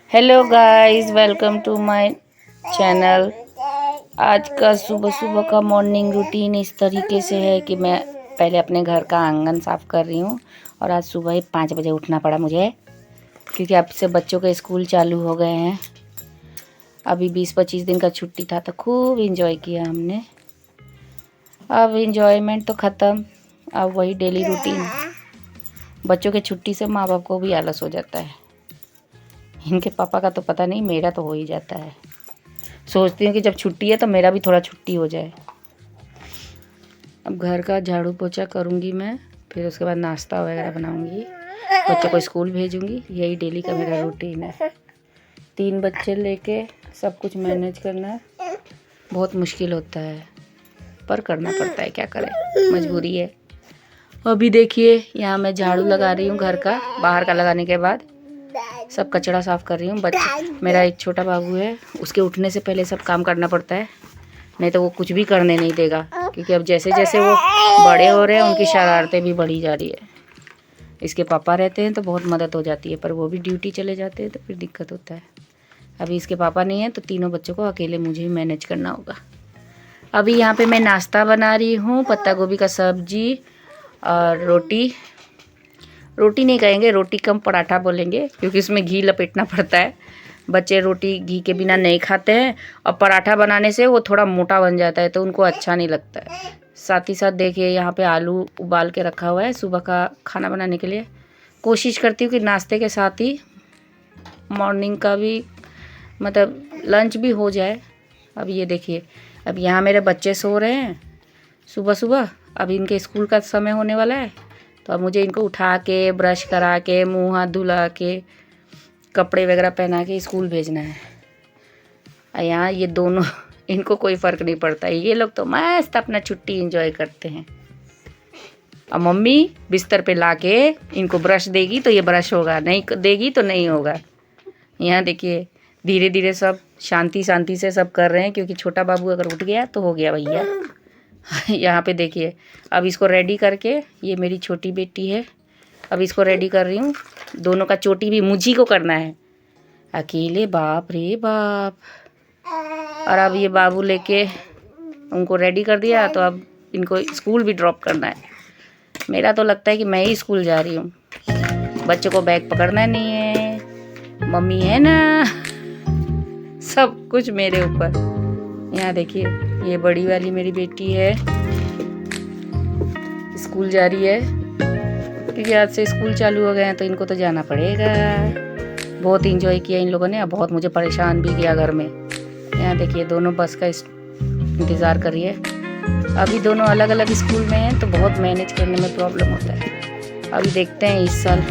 Hello guys, welcome to my channel. आज का सुबह सुबह का मॉर्निंग रूटीन इस तरीके से है कि मैं पहले अपने घर का आंगन साफ़ कर रही हूँ। और आज सुबह ही 5 बजे उठना पड़ा मुझे, क्योंकि अब से बच्चों के स्कूल चालू हो गए हैं। अभी 20-25 दिन का छुट्टी था तो खूब इंजॉय किया हमने। अब इंजॉयमेंट तो ख़त्म, अब वही डेली रूटीन। बच्चों के छुट्टी से माँ बाप को भी आलस हो जाता है। इनके पापा का तो पता नहीं, मेरा तो हो ही जाता है। सोचती हूँ कि जब छुट्टी है तो मेरा भी थोड़ा छुट्टी हो जाए। अब घर का झाड़ू पोछा करूँगी मैं, फिर उसके बाद नाश्ता वगैरह बनाऊँगी, बच्चों को स्कूल भेजूँगी। यही डेली का मेरा रूटीन है। 3 बच्चे लेके सब कुछ मैनेज करना बहुत मुश्किल होता है, पर करना पड़ता है, क्या करें, मजबूरी है। अभी देखिए यहाँ मैं झाड़ू लगा रही हूँ घर का। बाहर का लगाने के बाद सब कचरा साफ़ कर रही हूँ। बच्चे, मेरा एक छोटा बाबू है, उसके उठने से पहले सब काम करना पड़ता है, नहीं तो वो कुछ भी करने नहीं देगा। क्योंकि अब जैसे जैसे वो बड़े हो रहे हैं उनकी शरारतें भी बढ़ी जा रही है। इसके पापा रहते हैं तो बहुत मदद हो जाती है, पर वो भी ड्यूटी चले जाते हैं तो फिर दिक्कत होता है। अभी इसके पापा नहीं है तो तीनों बच्चों को अकेले मुझे ही मैनेज करना होगा। अभी यहाँ पे मैं नाश्ता बना रही हूँ, पत्ता गोभी का सब्जी और रोटी नहीं कहेंगे, रोटी कम पराठा बोलेंगे, क्योंकि इसमें घी लपेटना पड़ता है। बच्चे रोटी घी के बिना नहीं खाते हैं, और पराठा बनाने से वो थोड़ा मोटा बन जाता है तो उनको अच्छा नहीं लगता है। साथ ही साथ देखिए यहाँ पे आलू उबाल के रखा हुआ है सुबह का खाना बनाने के लिए। कोशिश करती हूँ कि नाश्ते के साथ ही मॉर्निंग का भी, मतलब लंच भी हो जाए। अब ये देखिए, अब यहाँ मेरे बच्चे सो रहे हैं सुबह सुबह। अब इनके स्कूल का समय होने वाला है, तो अब मुझे इनको उठा के, ब्रश करा के, मुंह हाथ धुला के, कपड़े वगैरह पहना के स्कूल भेजना है। और यहाँ ये दोनों इनको कोई फ़र्क नहीं पड़ता, ये लोग तो मस्त अपना छुट्टी एंजॉय करते हैं। अब मम्मी बिस्तर पे ला के इनको ब्रश देगी तो ये ब्रश होगा, नहीं देगी तो नहीं होगा। यहाँ देखिए धीरे धीरे सब शांति शांति से सब कर रहे हैं, क्योंकि छोटा बाबू अगर उठ गया तो हो गया भैया। यहाँ पे देखिए, अब इसको रेडी करके, ये मेरी छोटी बेटी है, अब इसको रेडी कर रही हूँ। दोनों का चोटी भी मुझी को करना है अकेले, बाप रे बाप। और अब ये बाबू लेके उनको रेडी कर दिया, तो अब इनको स्कूल भी ड्रॉप करना है। मेरा तो लगता है कि मैं ही स्कूल जा रही हूँ, बच्चों को बैग पकड़ना नहीं है, मम्मी है ना, सब कुछ मेरे ऊपर। यहाँ देखिए ये बड़ी वाली मेरी बेटी है, स्कूल जा रही है, क्योंकि आज से स्कूल चालू हो गए हैं तो इनको तो जाना पड़ेगा। बहुत इंजॉय किया इन लोगों ने, और बहुत मुझे परेशान भी किया घर में। यहाँ देखिए दोनों बस का इंतज़ार कर रही है। अभी दोनों अलग अलग स्कूल में हैं तो बहुत मैनेज करने में प्रॉब्लम होता है। अभी देखते हैं, इस साल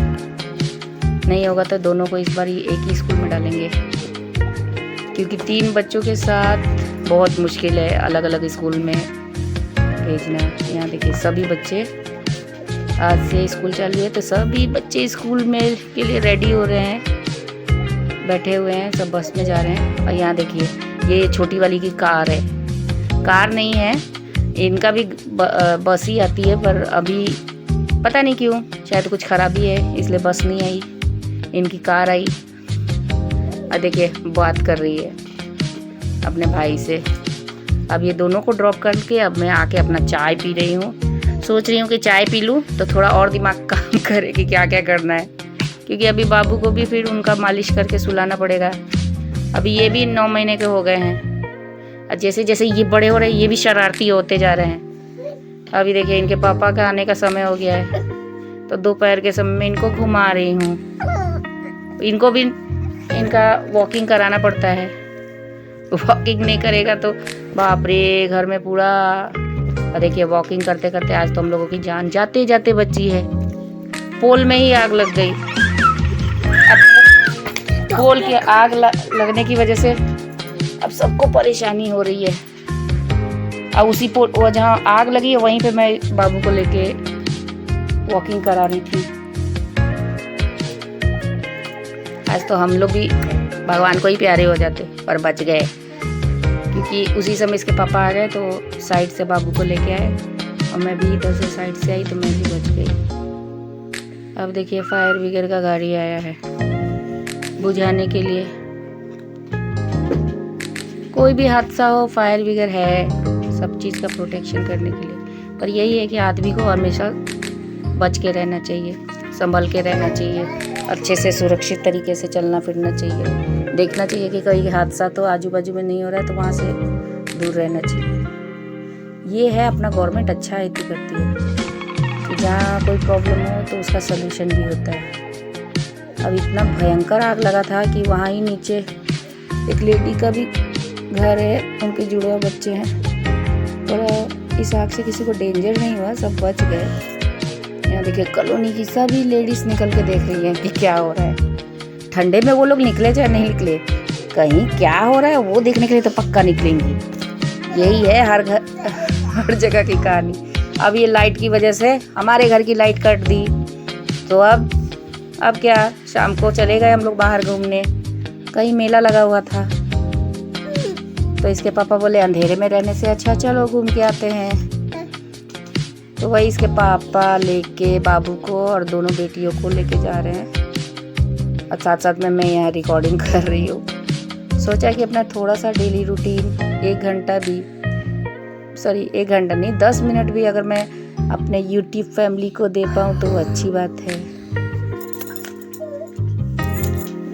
नहीं होगा तो दोनों को इस बार एक ही स्कूल में डालेंगे, क्योंकि 3 बच्चों के साथ बहुत मुश्किल है अलग अलग स्कूल में भेजना। यहाँ देखिए सभी बच्चे, आज से स्कूल चालू है तो सभी बच्चे स्कूल में के लिए रेडी हो रहे हैं, बैठे हुए हैं, सब बस में जा रहे हैं। और यहाँ देखिए ये छोटी वाली की कार है, कार नहीं है, इनका भी बस ही आती है, पर अभी पता नहीं क्यों, शायद कुछ खराबी है इसलिए बस नहीं आई, इनकी कार आई। और देखिए बात कर रही है अपने भाई से। अब ये दोनों को ड्रॉप करके अब मैं आके अपना चाय पी रही हूँ। सोच रही हूँ कि चाय पी लूँ तो थोड़ा और दिमाग काम करे कि क्या क्या करना है, क्योंकि अभी बाबू को भी फिर उनका मालिश करके सुलाना पड़ेगा। अभी ये भी 9 महीने के हो गए हैं, और जैसे जैसे ये बड़े हो रहे हैं ये भी शरारती होते जा रहे हैं। अभी देखिए इनके पापा का आने का समय हो गया है, तो दोपहर के समय में इनको घुमा रही हूँ। इनको भी इनका वॉकिंग कराना पड़ता है, वॉकिंग नहीं करेगा तो बाप रे घर में पूरा। देखिए वॉकिंग करते करते आज तो हम लोगों की जान जाते जाते बची है। पोल में ही आग लग गई। अब पोल की आग लगने की वजह से अब सबको परेशानी हो रही है। अब उसी पोल, वो जहाँ आग लगी है वहीं पे मैं बाबू को लेके वॉकिंग करा रही थी। आज तो हम लोग भी भगवान को ही प्यारे हो जाते, पर बच गए, क्योंकि उसी समय इसके पापा आ गए तो साइड से बाबू को लेके आए, और मैं भी इधर से साइड से आई तो मैं भी बच गई। अब देखिए फायर ब्रिगेड का गाड़ी आया है, बुझाने के लिए। कोई भी हादसा हो, फायर ब्रिगेड है, सब चीज़ का प्रोटेक्शन करने के लिए। पर यही है कि आदमी को हमेशा बच के रहना चाहिए, संभल के रहना चाहिए, अच्छे से सुरक्षित तरीके से चलना फिरना चाहिए, देखना चाहिए कि कोई हादसा तो आजू बाजू में नहीं हो रहा है, तो वहाँ से दूर रहना चाहिए। ये है अपना गवर्नमेंट अच्छा है, इतनी करती है कि जहाँ कोई प्रॉब्लम हो तो उसका सलूशन भी होता है। अब इतना भयंकर आग लगा था कि वहाँ ही नीचे एक लेडी का भी घर है, उनके जुड़वा बच्चे हैं, पर इस आग से किसी को डेंजर नहीं हुआ, सब बच गए। यहाँ देखिए कॉलोनी की सभी लेडीज निकल के देख रही हैं कि क्या हो रहा है। ठंडे में वो लोग निकले चाहे नहीं निकले, कहीं क्या हो रहा है वो देखने के लिए तो पक्का निकलेंगी। यही है हर जगह की कहानी। अब ये लाइट की वजह से हमारे घर की लाइट कट दी, तो अब क्या, शाम को चले गए हम लोग बाहर घूमने, कहीं मेला लगा हुआ था, तो इसके पापा बोले अंधेरे में रहने से अच्छा चलो घूम के आते हैं। तो वही इसके पापा लेके बाबू को और दोनों बेटियों को लेके जा रहे हैं, और साथ साथ में मैं यहाँ रिकॉर्डिंग कर रही हूँ। सोचा कि अपना थोड़ा सा डेली रूटीन 1 घंटा नहीं 10 मिनट भी अगर मैं अपने यूट्यूब फैमिली को दे पाऊँ तो अच्छी बात है।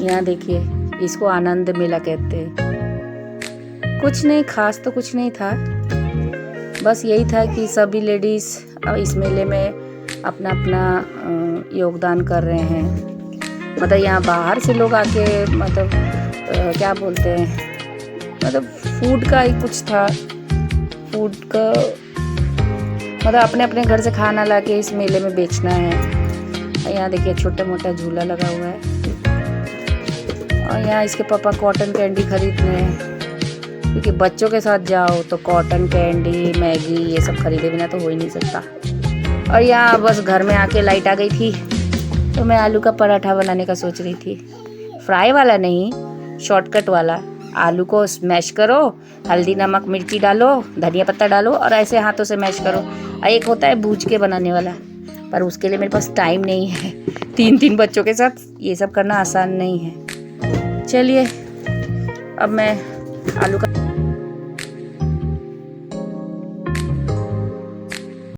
यहाँ देखिए, इसको आनंद मेला कहते हैं। कुछ नहीं खास तो कुछ नहीं था, बस यही था कि सभी लेडीज़ इस मेले में अपना अपना योगदान कर रहे हैं। मतलब यहाँ बाहर से लोग आके मतलब क्या बोलते हैं, मतलब फूड का ही कुछ था, फूड का मतलब अपने अपने घर से खाना लाके इस मेले में बेचना है। यहाँ देखिए छोटा मोटा झूला लगा हुआ है, और यहाँ इसके पापा कॉटन कैंडी खरीद रहे हैं, क्योंकि बच्चों के साथ जाओ तो कॉटन कैंडी मैगी ये सब खरीदे बिना तो हो ही नहीं सकता। और यहाँ बस घर में आके लाइट आ गई थी, तो मैं आलू का पराठा बनाने का सोच रही थी। फ्राई वाला नहीं, शॉर्टकट वाला। आलू को स्मैश करो, हल्दी नमक मिर्ची डालो, धनिया पत्ता डालो और ऐसे हाथों से मैश करो। और एक होता है भूज के बनाने वाला, पर उसके लिए मेरे पास टाइम नहीं है। 3 बच्चों के साथ ये सब करना आसान नहीं है। चलिए अब मैं आलू का